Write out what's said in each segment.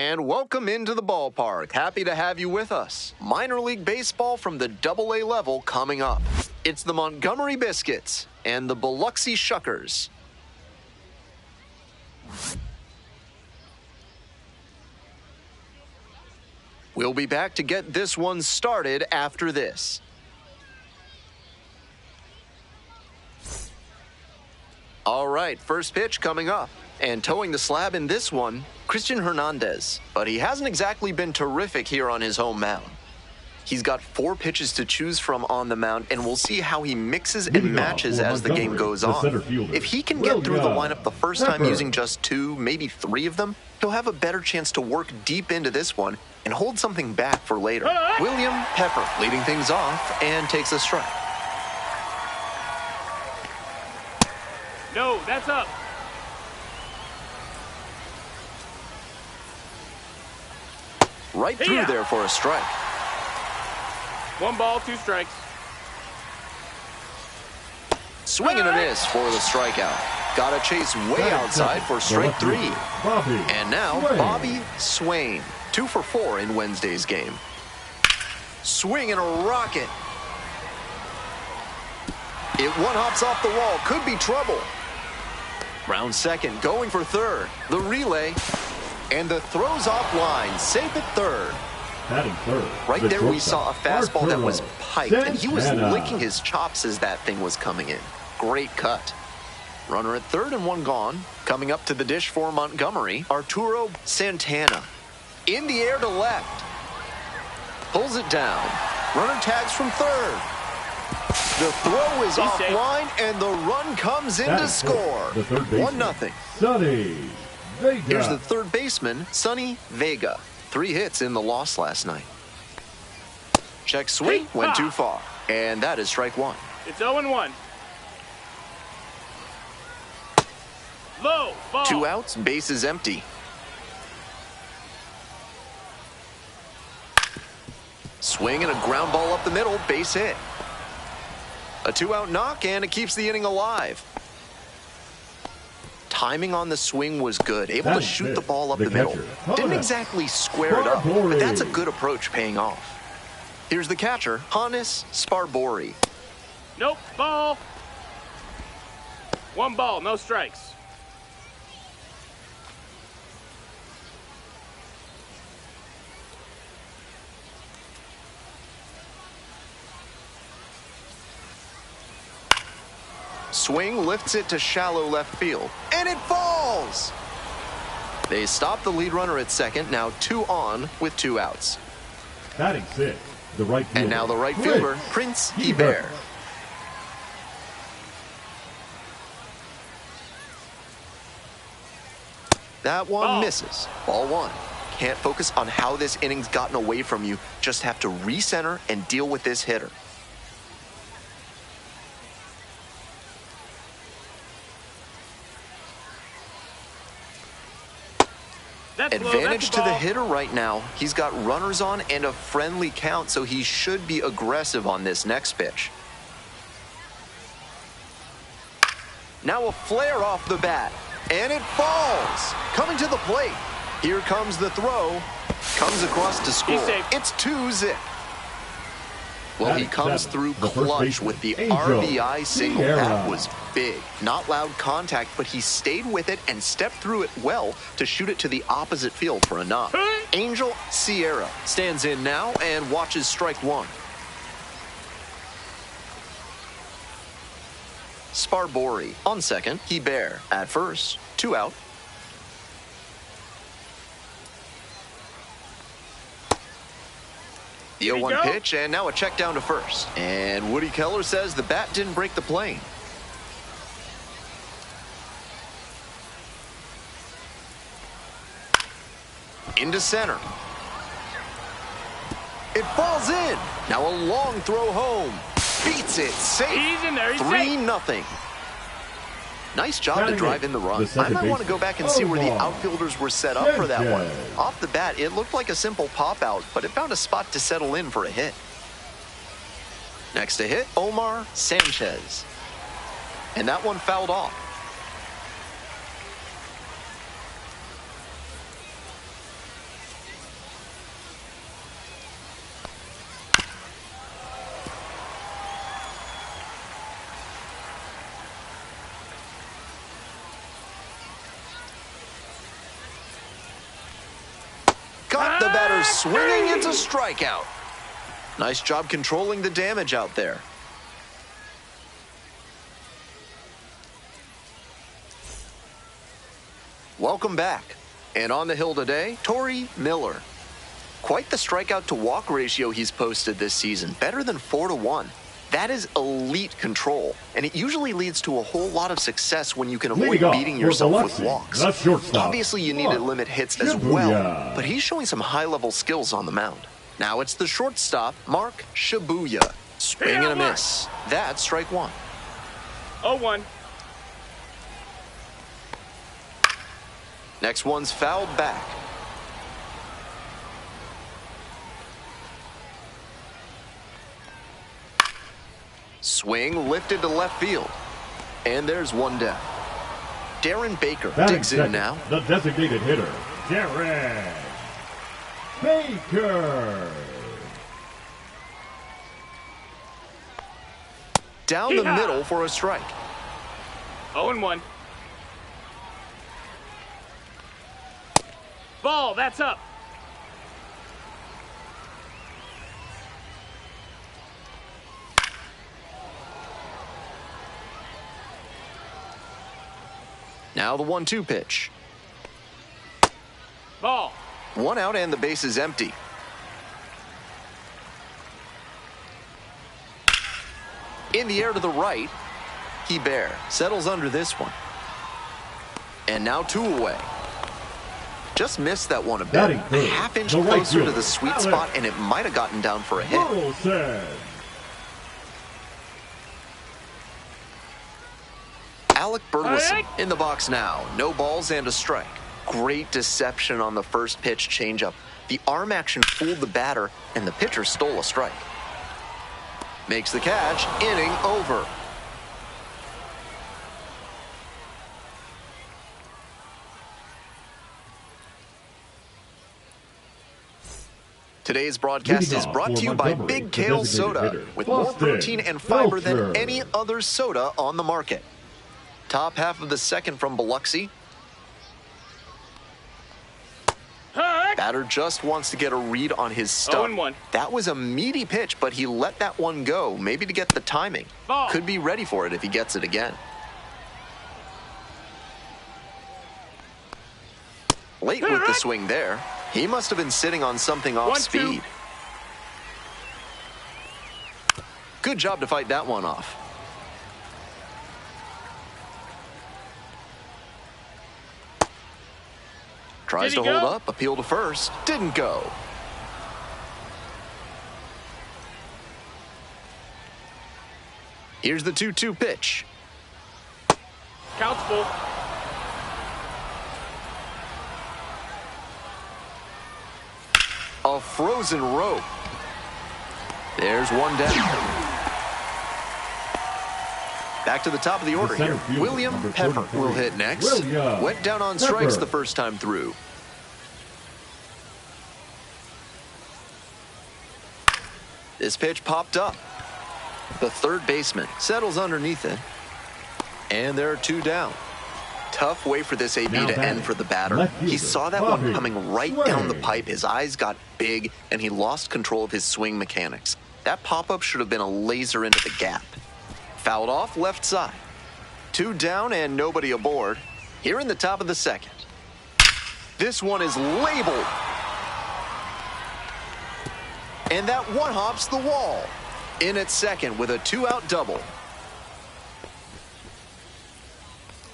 And welcome into the ballpark. Happy to have you with us. Minor League Baseball from the AA level coming up. It's the Montgomery Biscuits and the Biloxi Shuckers. We'll be back to get this one started after this. All right, first pitch coming up. And towing the slab in this one, Christian Hernandez. But he hasn't exactly been terrific here on his home mound. He's got 4 pitches to choose from on the mound, and we'll see how he mixes and matches as the game goes on. If he can get through the lineup the first time using just 2, maybe 3 of them, he'll have a better chance to work deep into this one and hold something back for later. William Pepper leading things off and takes a strike. No, that's up. Right through there for a strike. 1 ball, 2 strikes. Swing and a miss for the strikeout. Got to chase way outside for strike 3. And now Bobby Swain. 2 for 4 in Wednesday's game. Swing and a rocket. It one-hops off the wall. Could be trouble. Round second, going for third. The relay. And the throw's offline. Safe at third. Right there we saw a fastball that was piped, and he was licking his chops as that thing was coming in. Great cut. Runner at third and 1 gone. Coming up to the dish for Montgomery, Arturo Santana. In the air to left. Pulls it down. Runner tags from third. The throw is offline, and the run comes in to score. 1-0. Sonny Vega. Here's the third baseman, Sonny Vega. 3 hits in the loss last night. Check swing, went too far. And that is strike 1. It's 0-1. Low ball. 2 outs, base is empty. Swing and a ground ball up the middle, base hit. A 2-out knock, and it keeps the inning alive. Timing on the swing was good, able to shoot the ball up the middle. Didn't exactly square it up, but that's a good approach paying off. Here's the catcher, Hannes Sparbori. Nope, ball. 1 ball, no strikes. Swing lifts it to shallow left field, and it falls! They stop the lead runner at second, now 2 on with 2 outs. Batting 6, the right fielder. And now the right fielder, Prince Hebert. That one misses. Ball 1. Can't focus on how this inning's gotten away from you. Just have to recenter and deal with this hitter. Advantage to the hitter right now. He's got runners on and a friendly count, so he should be aggressive on this next pitch. Now a flare off the bat, and it falls. Coming to the plate. Here comes the throw. Comes across to score. It's 2-zip. Well, he comes through clutch with the RBI single. That was big. Not loud contact, but he stayed with it and stepped through it well to shoot it to the opposite field for a knock. Angel Sierra stands in now and watches strike 1. Sparbori on second. Hebert at first. 2 out. The 0-1 pitch, and now a check down to first. And Woody Keller says the bat didn't break the plane. Into center. It falls in. Now a long throw home. Beats it. Safe. He's in there. He's 3-0. Nice job to drive in the run. I might want to go back and see where the outfielders were set up for that one. Off the bat, it looked like a simple pop-out, but it found a spot to settle in for a hit. Next to hit, Omar Sanchez. And that one fouled off. they're swinging into strikeout. Nice job controlling the damage out there. Welcome back. And on the hill today, Torrey Miller. Quite the strikeout to walk ratio he's posted this season, better than 4-1. That is elite control, and it usually leads to a whole lot of success when you can avoid beating yourself with walks. Obviously, you need to limit hits as well, but he's showing some high-level skills on the mound. Now it's the shortstop, Mark Shibuya. Swing and a miss. That's strike one. 0-1. Next one's fouled back. Swing lifted to left field. And there's one down. Darren Baker digs in now. The designated hitter, Darren Baker. Down the middle for a strike. 0-1. Ball, that's up. Now the 1-2 pitch. Ball. One out and the base is empty. In the air to the right. Hebert settles under this one. And now 2 away. Just missed that one a bit. A half-inch closer to the sweet spot, and it might have gotten down for a hit. Alec Burleson in the box now. No balls and a strike. Great deception on the first pitch changeup. The arm action fooled the batter, and the pitcher stole a strike. Makes the catch. Inning over. Today's broadcast is brought to you by Big Kale Soda, with more protein and fiber than any other soda on the market. Top half of the second from Biloxi. Batter just wants to get a read on his stuff. 0-1. That was a meaty pitch, but he let that one go, maybe to get the timing. Ball. Could be ready for it if he gets it again. Late with the swing there. He must have been sitting on something off speed. Good job to fight that one off. Tries to hold up, appeal to first. Didn't go. Here's the 2-2 pitch. Count's full. A frozen rope. There's one down. Back to the top of the order here. William Pepper will hit next. Went down on strikes the first time through. This pitch popped up. The third baseman settles underneath it. And there are 2 down. Tough way for this AB to end for the batter. He saw that one coming right down the pipe. His eyes got big, and he lost control of his swing mechanics. That pop-up should have been a laser into the gap. Fouled off left side. 2 down and nobody aboard. Here in the top of the second. This one is labeled. And that one hops the wall. In at second with a 2-out double.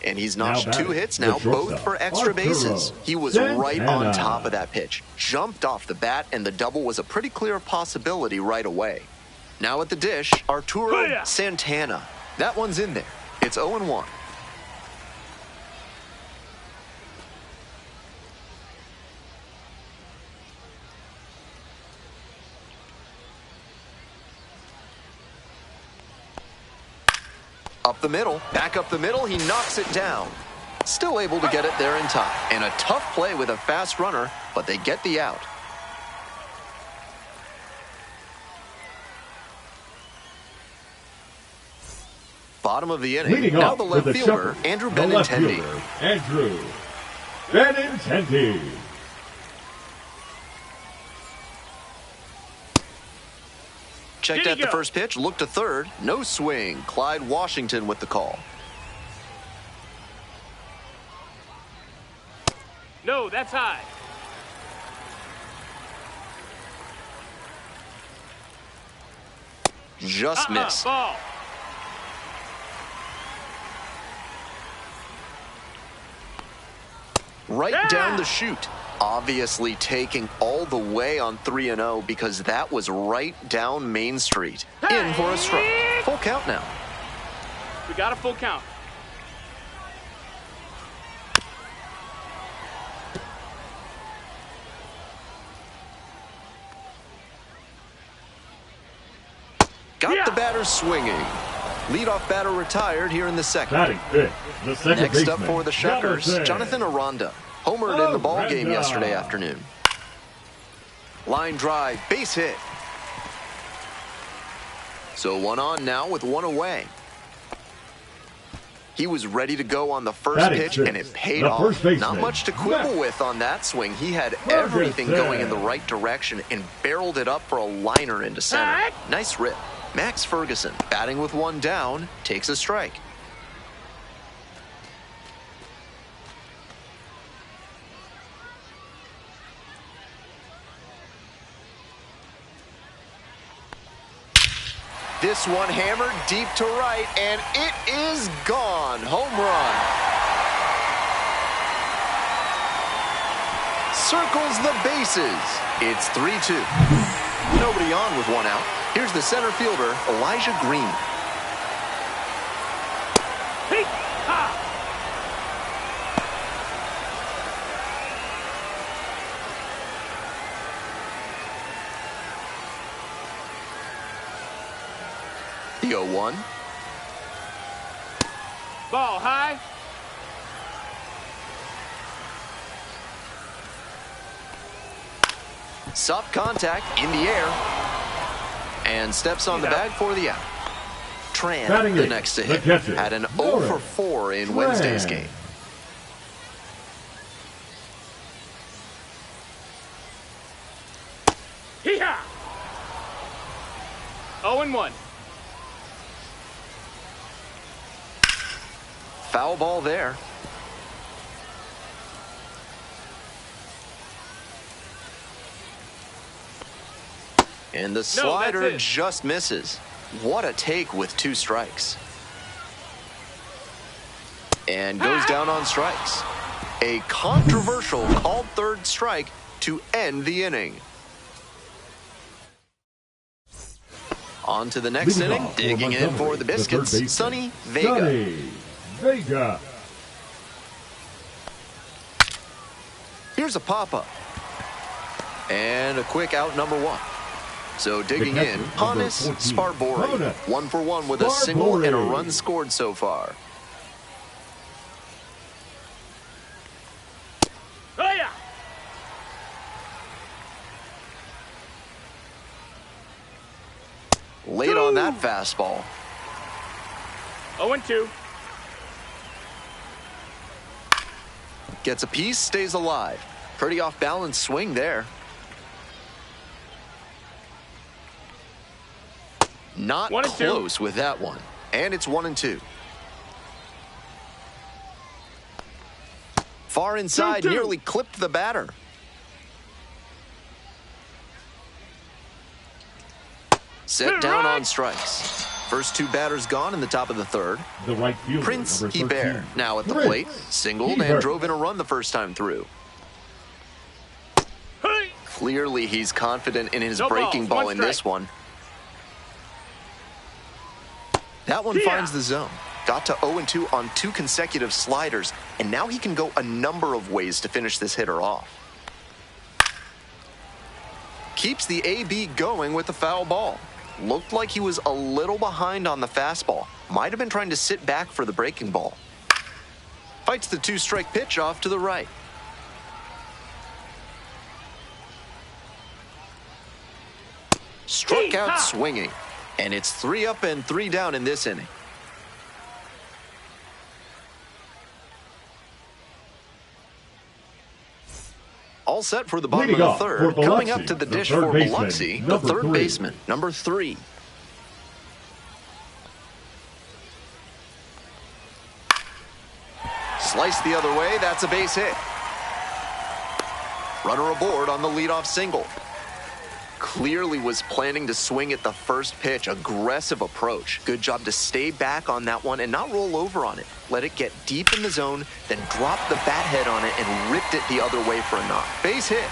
And he's notched 2 hits now, both for extra bases. He was right on top of that pitch. Jumped off the bat, and the double was a pretty clear possibility right away. Now at the dish, Arturo Santana. That one's in there. It's 0-1. Up the middle, back up the middle, he knocks it down. Still able to get it there in time. And a tough play with a fast runner, but they get the out. Bottom of the inning. Now the left fielder, Andrew Benintendi. Andrew Benintendi. Checked at the first pitch, looked to third. No swing. Clyde Washington with the call. No, that's high. Just missed. Ball. Right down the chute. Obviously taking all the way on 3-0 because that was right down Main Street. In for a strike. Full count now. We got a full count. Got the batter swinging. Leadoff batter retired here in the second. Batting fifth, the second Next up baseman, for the Shuckers, Jonathan Aranda. Homered in the ball game yesterday afternoon. Line drive, base hit. So one on now with one away. He was ready to go on the first pitch, and it paid off. Not much to quibble with on that swing. He had everything going in the right direction and barreled it up for a liner into center. Nice rip. Max Ferguson, batting with one down, takes a strike. This one hammered deep to right, and it is gone. Home run. Circles the bases. It's 3-2. Nobody on with one out. Here's the center fielder, Elijah Green. The 0-1. Ball high. Soft contact in the air. And steps on the bag for the out. Tran, the next to hit, had an 0 for 4 in Wednesday's game. Hee-haw! 0-1. Foul ball there. And the slider just misses. What a take with 2 strikes. And goes down on strikes. A controversial called third strike to end the inning. On to the next inning. Digging in for the Biscuits, Sonny Vega. Here's a pop-up. And a quick out, number 1. So digging in, Hannes Sparbori. 1 for 1 with a single and a run scored so far. Late on that fastball. 0-2. Gets a piece, stays alive. Pretty off-balance swing there. Not close with that one. And it's 1-2. Far inside, nearly clipped the batter. Set down on strikes. First 2 batters gone in the top of the third. The right fielder, Prince Hebert now at the plate. Singled and drove in a run the first time through. Clearly he's confident in his breaking ball in this one. That one finds the zone. Got to 0-2 on 2 consecutive sliders, and now he can go a number of ways to finish this hitter off. Keeps the AB going with the foul ball. Looked like he was a little behind on the fastball. Might have been trying to sit back for the breaking ball. Fights the 2-strike pitch off to the right. Struck out swinging. And it's 3 up and 3 down in this inning. All set for the bottom of the third. Coming up to the dish for Biloxi, the third baseman, number 3, Slice the other way, that's a base hit. Runner aboard on the leadoff single. Clearly was planning to swing at the first pitch. Aggressive approach. Good job to stay back on that one and not roll over on it. Let it get deep in the zone, then drop the bat head on it and ripped it the other way for a knock. Base hit.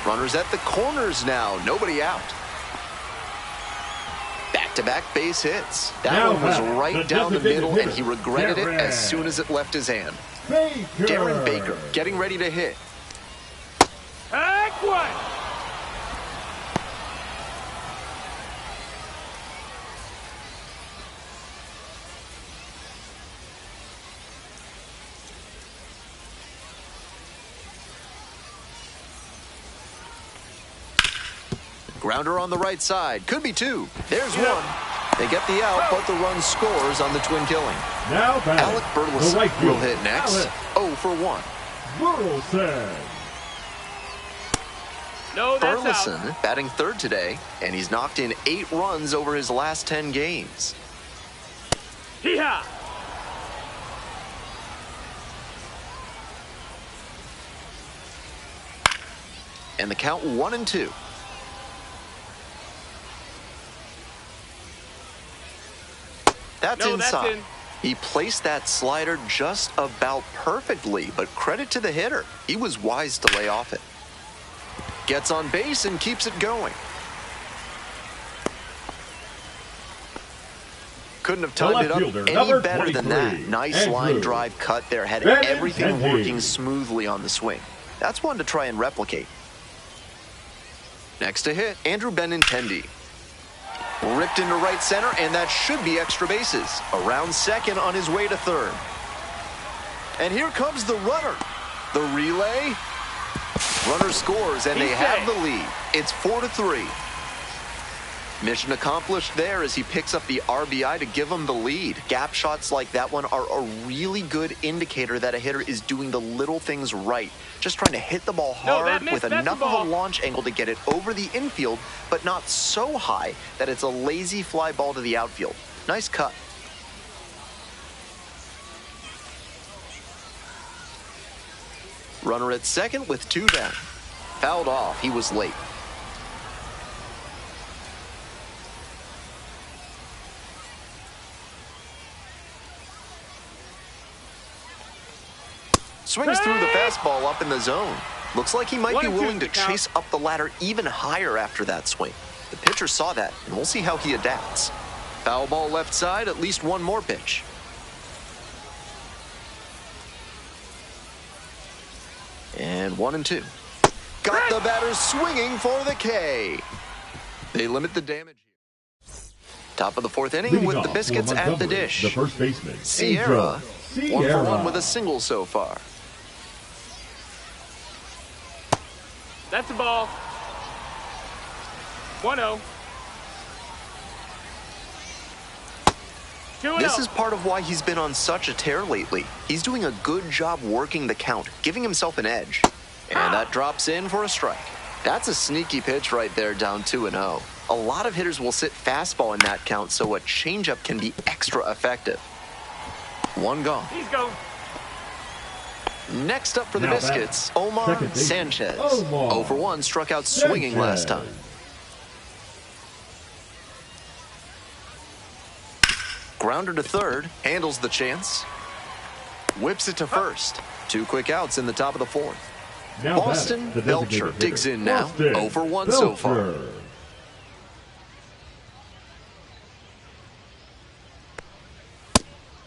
Runners at the corners now. Nobody out. Back-to-back base hits. That one was right down the middle, and he regretted it as soon as it left his hand. Darren Baker getting ready to hit. Take one. Grounder on the right side. Could be two. There's one. They get the out, but the run scores on the twin killing. Now Alec Burleson will hit next. 0 for 1. Burleson. No, that's Burleson out. batting third today, and he's knocked in 8 runs over his last 10 games. Hee-haw. And the count 1-2. That's inside. That's in. He placed that slider just about perfectly, but credit to the hitter. He was wise to lay off it. Gets on base and keeps it going. Couldn't have timed it up any better than that. Nice line drive cut there. Had everything working smoothly on the swing. That's one to try and replicate. Next to hit, Andrew Benintendi. Ripped into right center, and that should be extra bases. Around second on his way to third. And here comes the runner. The relay. Runner scores, and they have the lead. It's 4-3. Mission accomplished there as he picks up the RBI to give him the lead. Gap shots like that one are a really good indicator that a hitter is doing the little things right. Just trying to hit the ball hard with enough of a launch angle to get it over the infield, but not so high that it's a lazy fly ball to the outfield. Nice cut. Runner at second with 2 down. Fouled off. He was late. Swings through the fastball up in the zone. Looks like he might be willing to chase up the ladder even higher after that swing. The pitcher saw that, and we'll see how he adapts. Foul ball left side, at least one more pitch. And 1-2. Got the batter swinging for the K. They limit the damage here. Top of the 4th inning with the Biscuits at the dish. The first baseman, Sierra, 1 for 1 with a single so far. That's a ball. 1-0. 2-0. This is part of why he's been on such a tear lately. He's doing a good job working the count, giving himself an edge. And that drops in for a strike. That's a sneaky pitch right there, down 2-0. A lot of hitters will sit fastball in that count, so a changeup can be extra effective. 1 gone. He's going. Next up for the Biscuits, Omar Sanchez. 0 for 1, struck out swinging last time. Grounder to third, handles the chance. Whips it to first. 2 quick outs in the top of the 4th. Boston Belcher digs in now. 0 for 1 so far.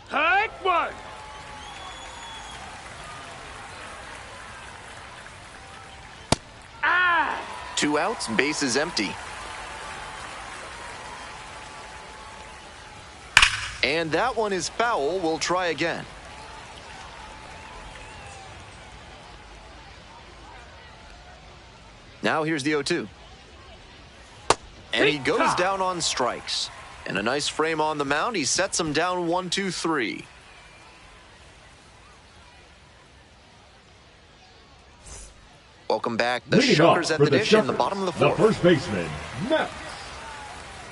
Take one. Ah! 2 outs, base is empty. And that one is foul. We'll try again. Now here's the 0-2. And he goes down on strikes. And a nice frame on the mound. He sets him down 1-2-3. Welcome back. The Shuckers at the dish in the bottom of the 4th. The first baseman, Matt.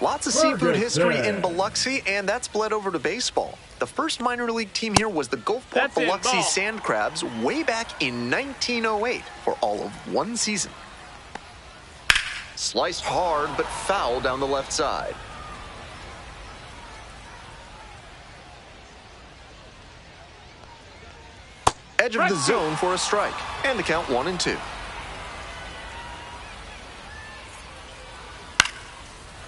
Lots of seafood history in Biloxi, and that's bled over to baseball. The first minor league team here was the Gulfport Biloxi Sand Crabs way back in 1908 for all of one season. Sliced hard, but foul down the left side. Edge of the zone for a strike, and the count 1-2.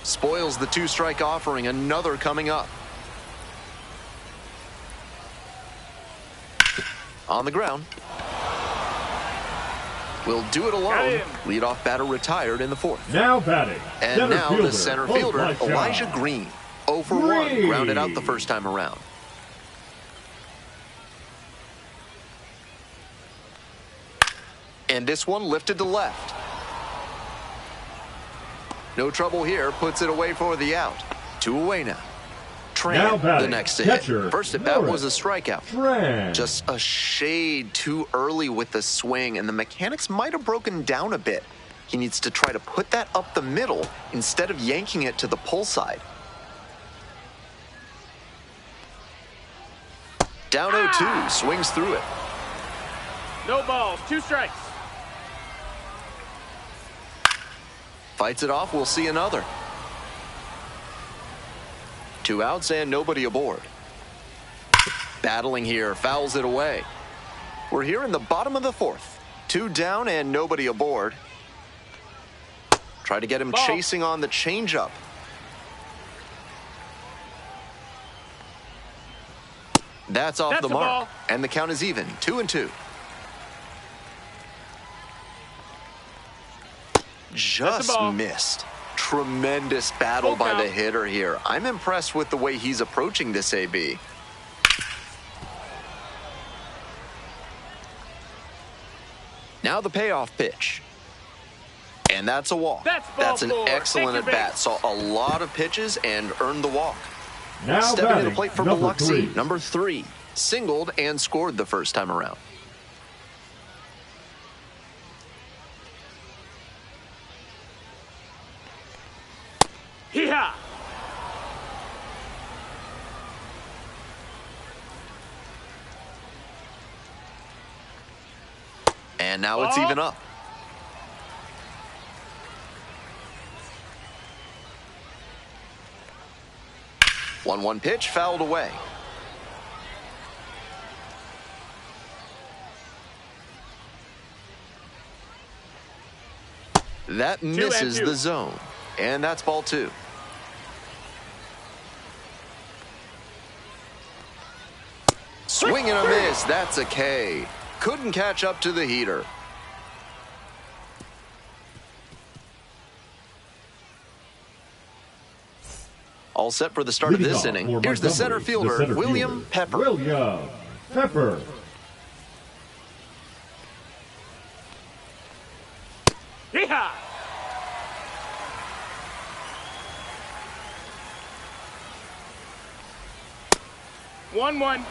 Spoils the two-strike offering, another coming up. On the ground. Will do it alone. Leadoff batter retired in the fourth. Now batting. And now the center fielder, Elijah Green. 0 for 1, grounded out the first time around. And this one lifted to left. No trouble here, puts it away for the out. 2 away now. Tran, the next to hit. First at bat was a strikeout. Just a shade too early with the swing, and the mechanics might have broken down a bit. He needs to try to put that up the middle instead of yanking it to the pull side. Down 0-2, swings through it. No balls, 2 strikes. Fights it off, we'll see another. 2 outs and nobody aboard. Battling here, fouls it away. We're here in the bottom of the fourth. 2 down and nobody aboard. Try to get him chasing on the changeup. That's off the mark, and the count is even, 2-2. Just missed. Tremendous battle by the hitter here. I'm impressed with the way he's approaching this AB. Now the payoff pitch. And that's a walk. That's an excellent at-bat. Saw a lot of pitches and earned the walk. Now stepping to the plate for Biloxi, number 3. Singled and scored the first time around. Hee-haw! And now it's even up. One pitch fouled away. That misses the zone. And that's ball 2. Swing and a miss. That's a K. Couldn't catch up to the heater. All set for the start of this inning. Here's the center fielder, William Pepper. William Pepper. Yeehaw! One.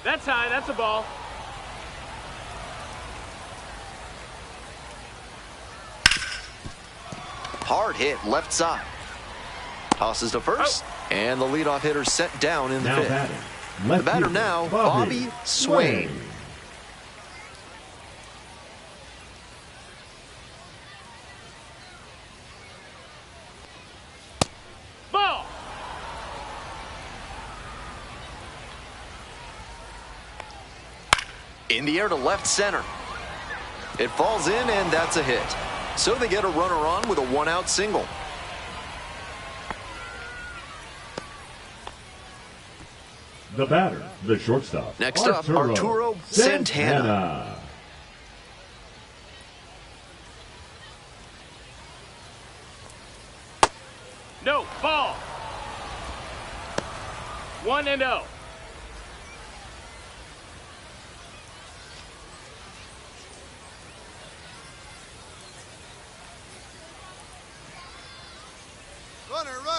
That's high. That's a ball. Hard hit left side. Tosses to first, and the leadoff hitter set down in the fifth. The batter now, Bobby Swain. Ball. In the air to left center. It falls in, and that's a hit. So they get a runner on with a 1-out single. The batter, the shortstop. Next up, Arturo Santana. No, ball. 1-0.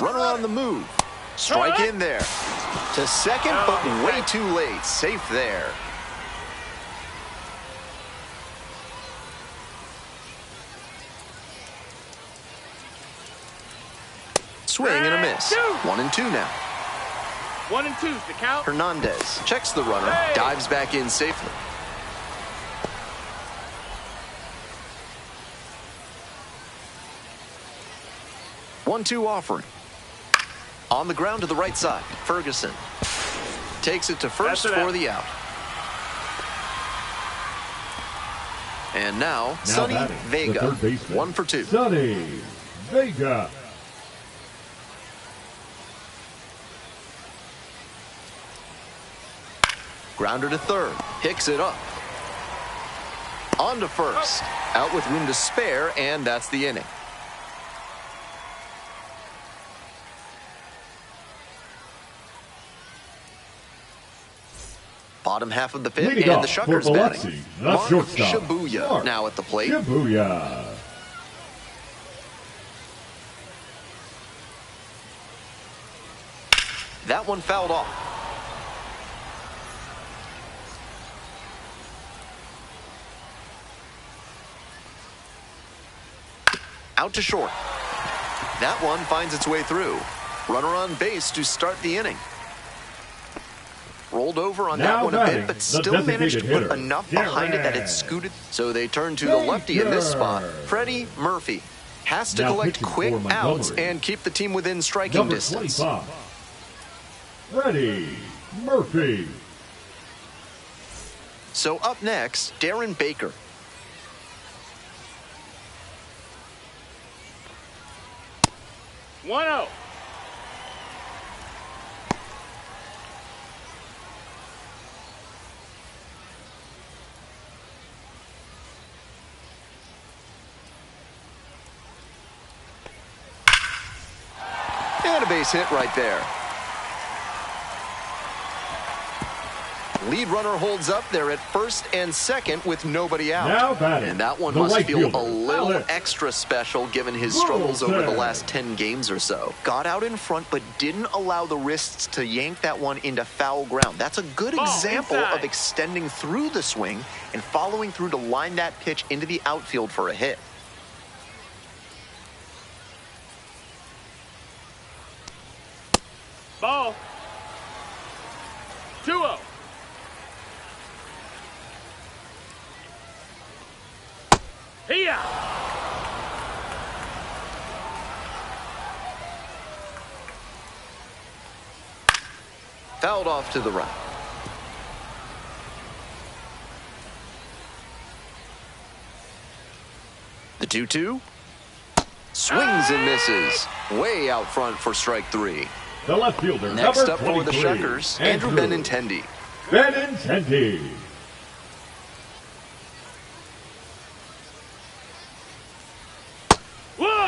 Runner on the move. Strike in there. To second, but way too late. Safe there. Swing and a miss. 1-2 now. 1-2's the count. Hernandez checks the runner, dives back in safely. One-two offering. On the ground to the right side. Ferguson takes it to first for the out. And now Sonny Vega, 1 for 2. Sonny Vega. Grounder to third, picks it up. On to first, out with room to spare, and that's the inning. Bottom half of the fifth, Leading and the Shuckers batting. Mark shortstop. Shibuya now at the plate. Shibuya. That one fouled off. Out to short. That one finds its way through. Runner on base to start the inning. Rolled over on that one a bit, but still managed to put enough behind it that it scooted. So they turn to the lefty in this spot. Freddie Murphy has to collect quick outs and keep the team within striking distance. 25. Freddie Murphy. So up next, Darren Baker. One out. And a base hit right there. Lead runner holds up there at first and second with nobody out. Now batting, and that one the must right feel fielder, a little Alex extra special given his struggles over the last 10 games or so. Got out in front but didn't allow the wrists to yank that one into foul ground. That's a good example of extending through the swing and following through to line that pitch into the outfield for a hit. Ball. 2-0. Here. Fouled off to the right. The 2-2. Swings and misses. Way out front for strike 3. The left fielder, Next up number for the 23, Shuckers, Andrew Benintendi. Benintendi.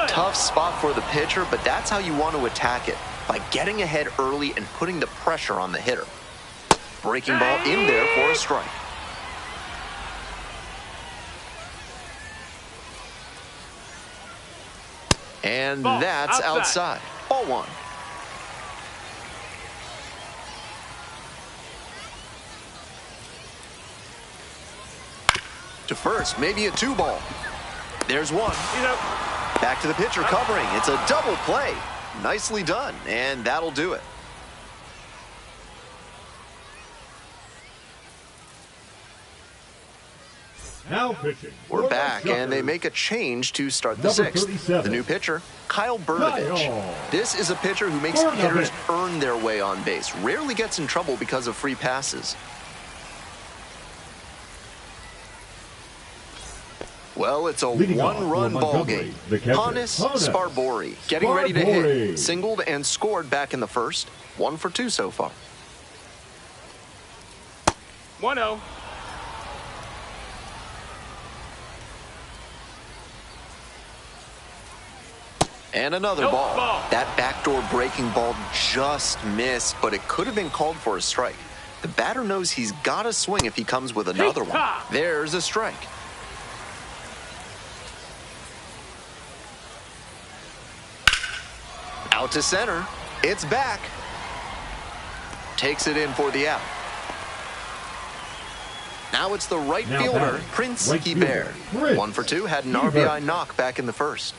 Tough spot for the pitcher, but that's how you want to attack it, by getting ahead early and putting the pressure on the hitter. Breaking ball in there for a strike. And that's outside. Ball 1. To first, maybe a 2-ball. There's one. Back to the pitcher covering. It's a double play. Nicely done, and that'll do it. Now pitching. We're back, and they make a change to start the 6th. The new pitcher, Kyle Brnovich. This is a pitcher who makes hitters earn their way on base. Rarely gets in trouble because of free passes. Well, it's a one-run ball game. Hannes Sparbori getting ready to hit. Singled and scored back in the first. 1 for 2 so far. 1-0. And another ball. That backdoor breaking ball just missed, but it could have been called for a strike. The batter knows he's got to swing if he comes with another one. There's a strike. Out to center. It's back. Takes it in for the out. Now it's the right fielder, Prince Hebert. 1 for 2, had an RBI knock back in the first.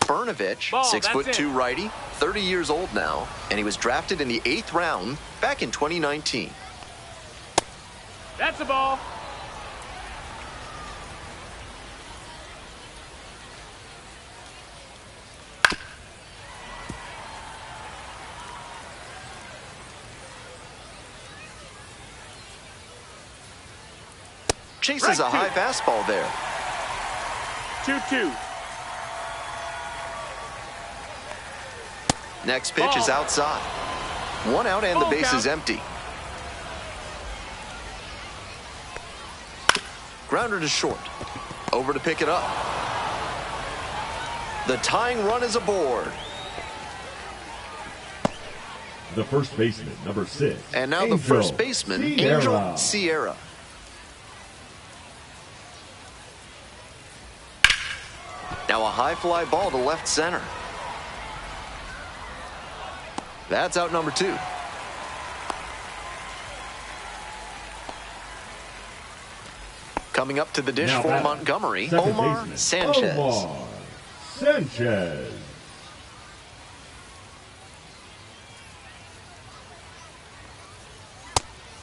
Brnovich, Ball, 6'2" righty, 30 years old now, and he was drafted in the 8th round back in 2019. That's a ball. Chases a high fastball there. 2-2. Next pitch is outside. 1 out and the base is empty. Grounder to short. Over to pick it up. The tying run is aboard. The first baseman, number 6. And now the first baseman, Angel Sierra. Now a high fly ball to left center. That's out number 2. Coming up to the dish for Montgomery, Omar Sanchez. Omar Sanchez.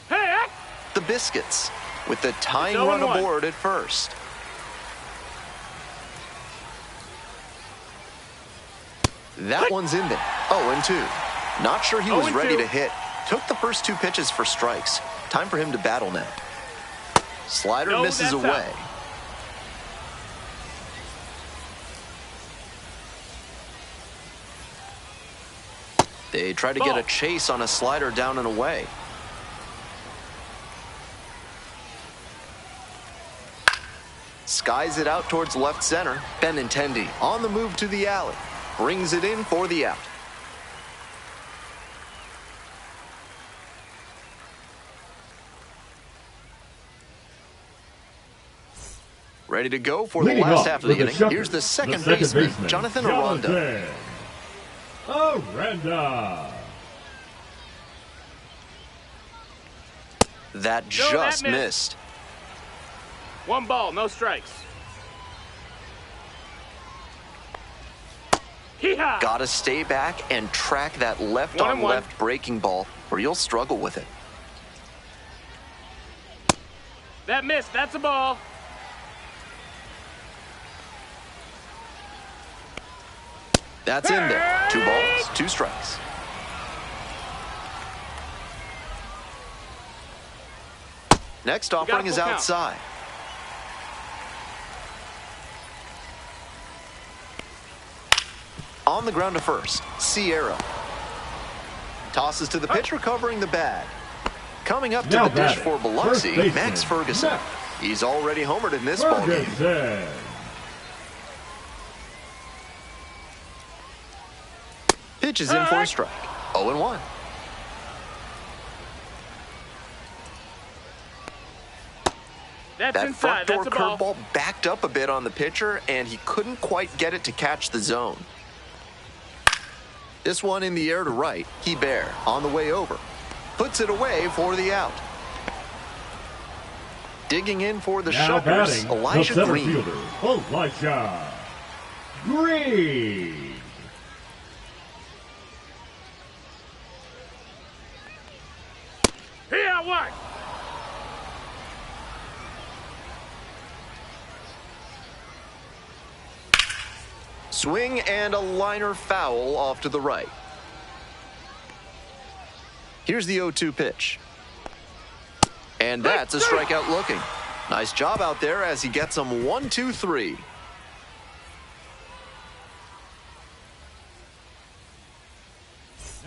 Hey! The Biscuits with the tying run aboard at first. That one's in there. 0-2. Not sure he was ready to hit. Took the first 2 pitches for strikes. Time for him to battle now. Slider misses away. They try to get a chase on a slider down and away. Skies it out towards left center. Benintendi on the move to the alley. Brings it in for the out. Ready to go for the last half of the inning. Here's the second baseman, Jonathan Aranda. That just missed. 1 ball, no strikes. Gotta stay back and track that left-on-left breaking ball, or you'll struggle with it. That missed. That's a ball. That's in there. 2 balls, 2 strikes. Next offering is outside. On the ground to first, Sierra. Tosses to the pitcher covering the bag. Coming up to the dish for Biloxi, Max Ferguson. He's already homered in this ballgame. Pitch is in for a strike. 0-1. That front door curveball backed up a bit on the pitcher, and he couldn't quite get it to catch the zone. This one in the air to right. Hebert on the way over. Puts it away for the out. Digging in for the Shuckers, Elijah Green. Elijah Green. Here, what? Swing and a liner foul off to the right. Here's the 0-2 pitch. And that's a strikeout looking. Nice job out there as he gets him 1-2-3.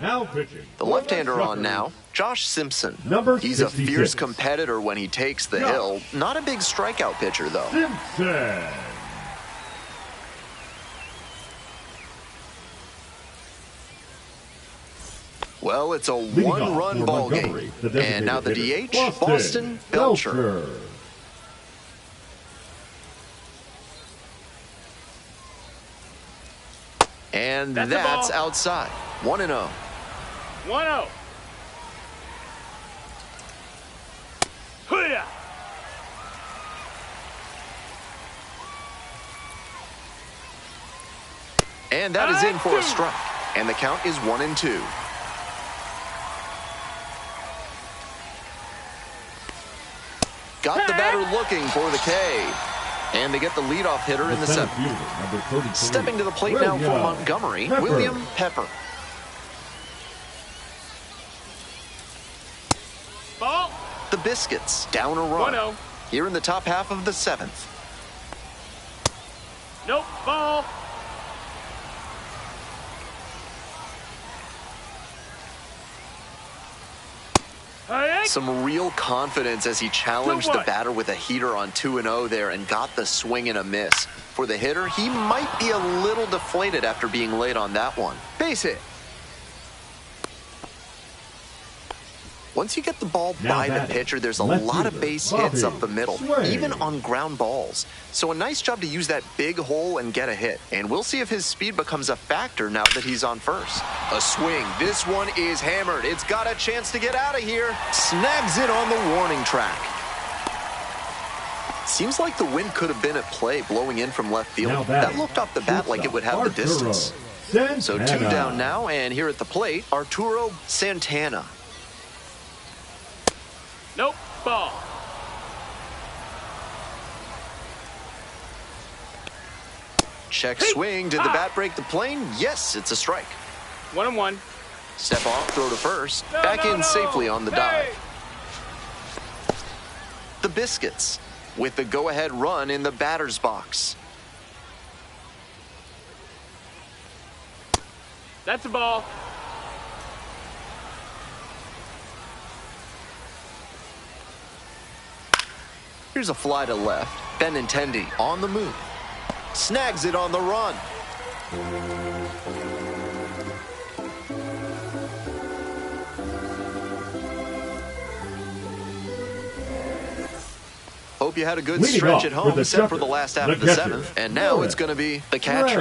Now pitching. The left-hander on now, Josh Simpson. He's a 66. fierce competitor when he takes the hill. Not a big strikeout pitcher, though. Simpson. Well, it's a 1-run ball game. And now the DH, Boston Belcher. And that's outside. 1-0. 1-0. Hoo-yah! And that is in for a strike. And the count is 1-2. Got the batter looking for the K. And they get the leadoff hitter in the seventh. Stepping to the plate now for Montgomery, William Pepper. Ball. The Biscuits down a run 1-0. here in the top half of the seventh. Nope, ball. Some real confidence as he challenged the batter with a heater on 2-0 there and got the swing and a miss. For the hitter, he might be a little deflated after being late on that one. Base hit. Once you get the ball by the pitcher, there's a lot of base hits up the middle, even on ground balls. So a nice job to use that big hole and get a hit. And we'll see if his speed becomes a factor now that he's on first. A swing. This one is hammered. It's got a chance to get out of here. Snags it on the warning track. Seems like the wind could have been at play blowing in from left field. That looked off the bat like it would have the distance. So 2 down now, and here at the plate, Arturo Santana. Nope, ball. Check swing. Did the bat break the plane? Yes, it's a strike. 1-1. Step off, throw to first. Back in safely on the dive. The Biscuits with the go-ahead run in the batter's box. That's a ball. Here's a fly to left. Benintendi on the move. Snags it on the run. Hope you had a good stretch at home, except for the last half of the seventh. And now it's going to be the catcher.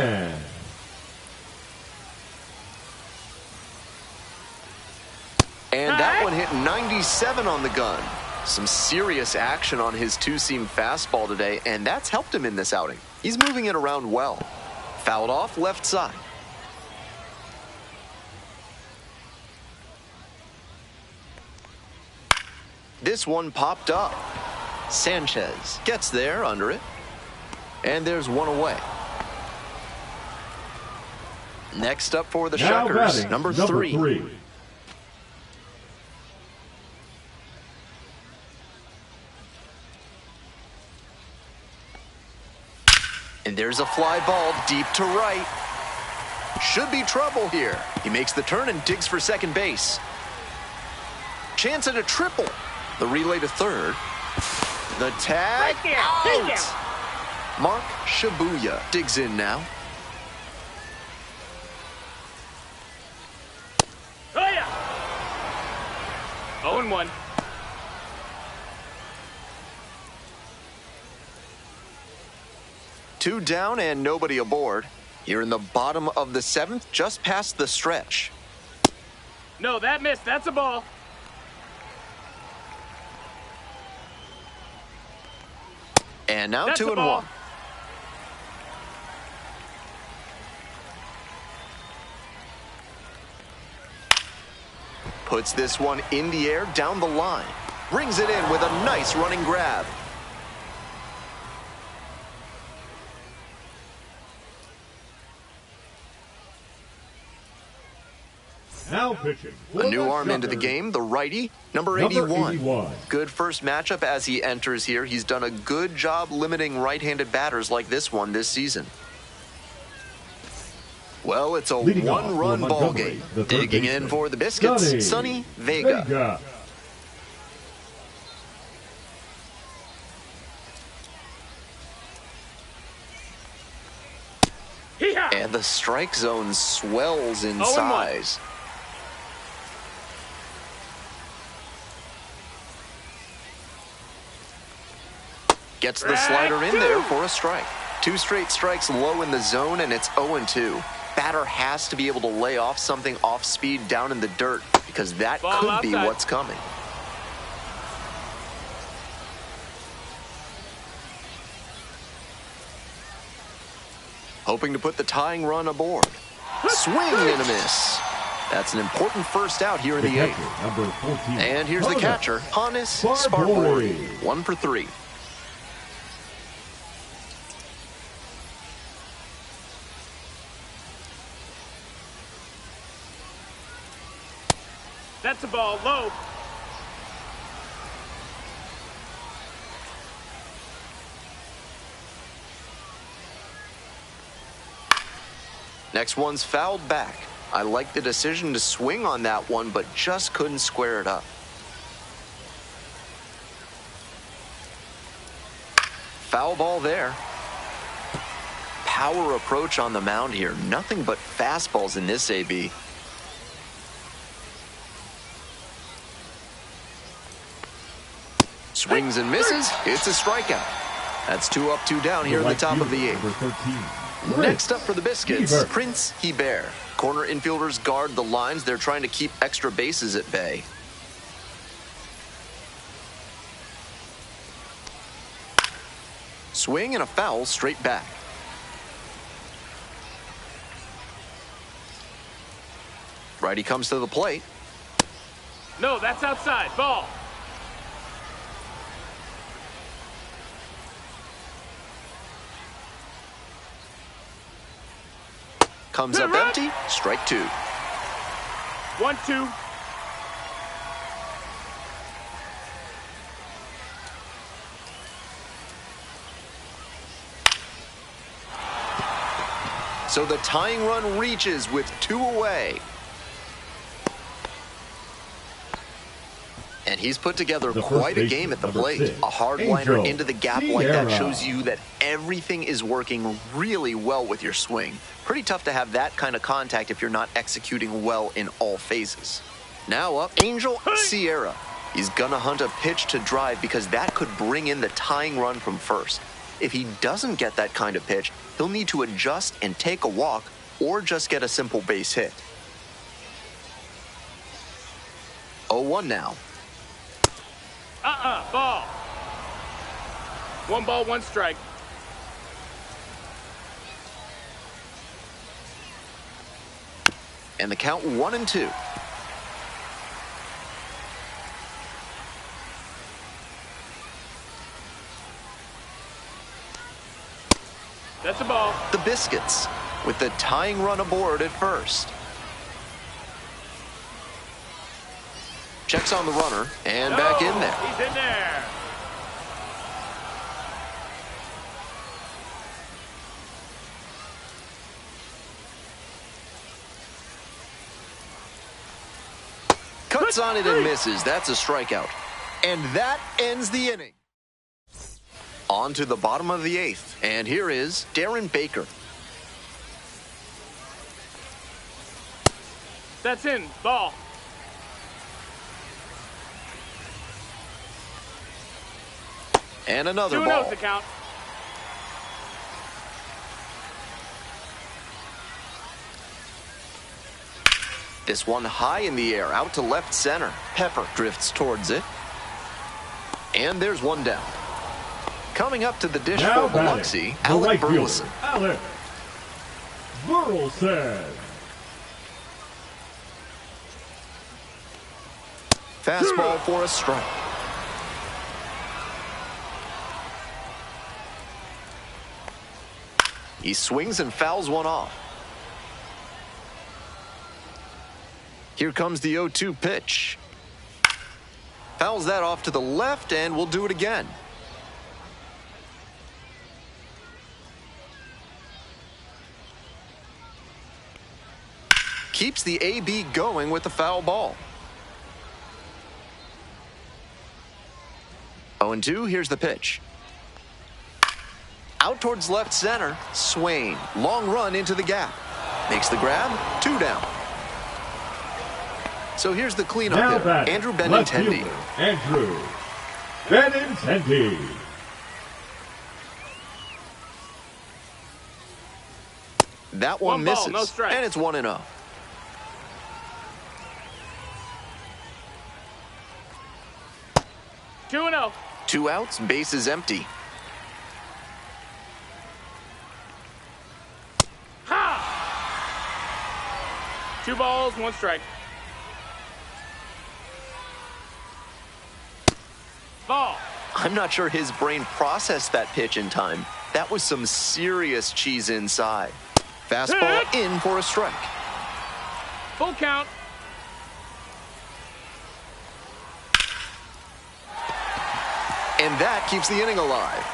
And that one hit 97 on the gun. Some serious action on his two-seam fastball today, and that's helped him in this outing. He's moving it around well. Fouled off left side. This one popped up. Sanchez gets there under it. And there's one away. Next up for the Shuckers, number 3. And there's a fly ball deep to right. Should be trouble here. He makes the turn and digs for second base. Chance at a triple. The relay to third. The tag out. Mark Shibuya digs in now. Oh, yeah. 0-1. Two down and nobody aboard. Here in the bottom of the seventh, just past the stretch. No, that missed. That's a ball. And now That's 2-1. Puts this one in the air down the line. Brings it in with a nice running grab. Now pitching. A new arm into the game, the righty, number 81. Good first matchup as he enters here. He's done a good job limiting right-handed batters like this one this season. Well, it's a one-run ball game. Digging in for the Biscuits, Sonny Vega. And the strike zone swells in size. Gets the slider in there for a strike. 2 straight strikes low in the zone, and it's 0-2. Batter has to be able to lay off something off speed down in the dirt, because that could be what's coming. hoping to put the tying run aboard. Swing and a miss. That's an important first out here in the eighth. Number 14. And here's the catcher, Hannes Sparbory. 1 for 3. That's a ball, low. Next one's fouled back. I like the decision to swing on that one, but just couldn't square it up. Foul ball there. Power approach on the mound here. Nothing but fastballs in this AB. Swings and misses. It's a strikeout. That's 2 up, 2 down here in the top of the eighth. Next up for the Biscuits, Prince Hebert. Corner infielders guard the lines. They're trying to keep extra bases at bay. Swing and a foul straight back. Righty comes to the plate. No, that's outside. Ball. Comes up empty. Strike 2. 1-2. So the tying run reaches with 2 away. And he's put together quite a game at the plate. A hard liner into the gap like that shows you that everything is working really well with your swing. Pretty tough to have that kind of contact if you're not executing well in all phases. Now up, Angel Sierra. He's gonna hunt a pitch to drive because that could bring in the tying run from first. If he doesn't get that kind of pitch, he'll need to adjust and take a walk or just get a simple base hit. 0-1 now. Ball. 1 ball, 1 strike. And the count 1-2. That's a ball. The Biscuits with the tying run aboard at first. Checks on the runner and back in there. He's in there. Cuts on it and misses. That's a strikeout. And that ends the inning. On to the bottom of the eighth. And here is Darren Baker. That's in. Ball. And another 2-0 ball. the count. This one high in the air, out to left center. Pepper drifts towards it. And there's one down. Coming up to the dish Now for Biloxi, the Alec right Burleson. fielder, Alec Burleson. Fastball for a strike. He swings and fouls one off. Here comes the 0-2 pitch. Fouls that off to the left, and we'll do it again. Keeps the AB going with the foul ball. 0-2, here's the pitch. Out towards left center, Swain. Long run into the gap. Makes the grab, 2 down. So here's the cleanup hitter, Andrew Benintendi. Andrew Benintendi. That one misses, ball, no strike. and it's 1-0. Two and 0. 2 outs, bases empty. 2 balls, 1 strike. Ball. I'm not sure his brain processed that pitch in time. That was some serious cheese inside. Fastball in for a strike. Full count. And that keeps the inning alive.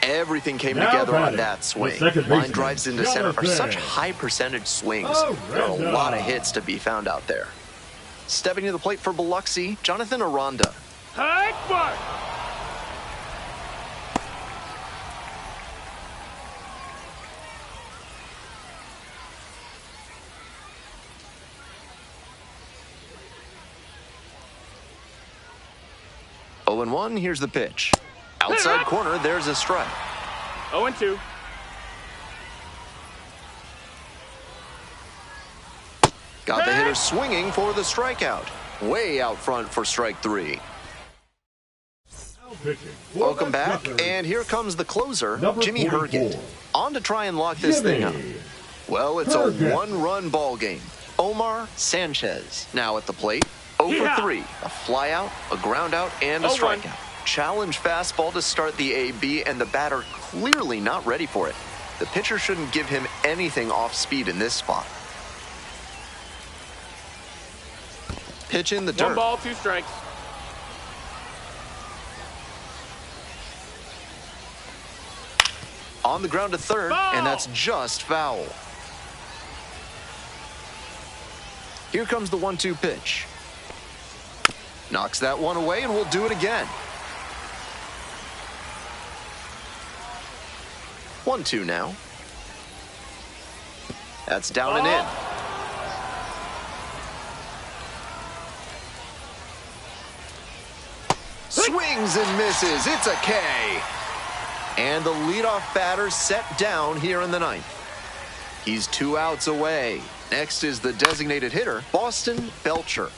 Everything came together on that swing. Line drives into center are such high percentage swings. There are a lot of hits to be found out there. Stepping to the plate for Biloxi, Jonathan Aranda. High fire. Oh and 1, here's the pitch. Outside corner, there's a strike. 0-2. Got the hitter swinging for the strikeout. Way out front for strike 3. Welcome back, and here comes the closer, Jimmy Herget. On to try and lock this thing up. Well, it's a one-run ball game. Omar Sanchez now at the plate. 0 for 3. A flyout, a ground out, and a strikeout. Challenge fastball to start the AB, and the batter clearly not ready for it. The pitcher shouldn't give him anything off speed in this spot. Pitch in the dirt. 1 ball, 2 strikes. On the ground to third, and that's just foul. Here comes the 1-2 pitch. Knocks that one away, and we'll do it again. 1-2 now. That's down and in. Swings and misses. It's a K. And the leadoff batter set down here in the 9th. He's 2 outs away. Next is the designated hitter, Boston Belcher.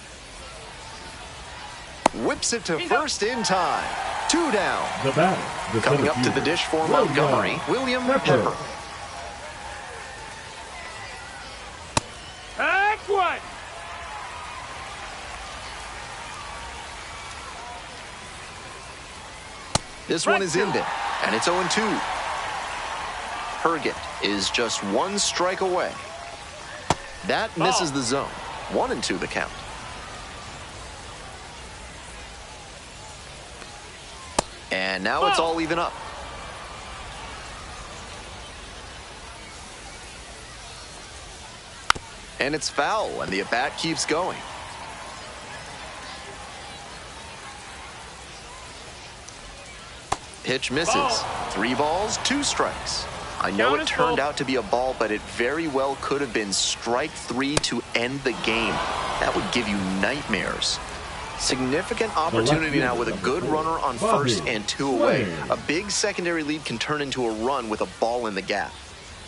Whips it to first in time. 2 down. The batter. Coming up to the dish for Montgomery, William Pepper. Excellent. This one is in there, and it's 0-2. Herget is just 1 strike away. That misses the zone. 1-2 the count. And now it's all even up. And it's foul, and the at-bat keeps going. Pitch misses. 3 balls, 2 strikes. I know it turned out to be a ball, but it very well could have been strike 3 to end the game. That would give you nightmares. Significant opportunity now with a good runner on first and 2 away. A big secondary lead can turn into a run with a ball in the gap.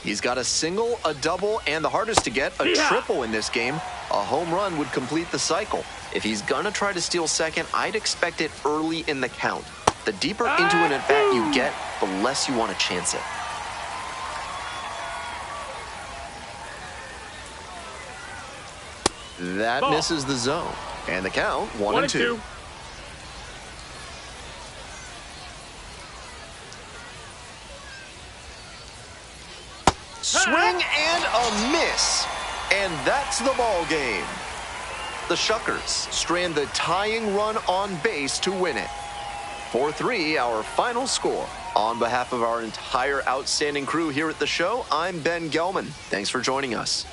He's got a single, a double, and the hardest to get, a triple in this game. A home run would complete the cycle. If he's gonna try to steal second, I'd expect it early in the count. The deeper into an at-bat you get, the less you want to chance it. That misses the zone. And the count, 1-2. Swing and a miss. And that's the ball game. The Shuckers strand the tying run on base to win it. 4-3, our final score. On behalf of our entire outstanding crew here at the show, I'm Ben Gelman. Thanks for joining us.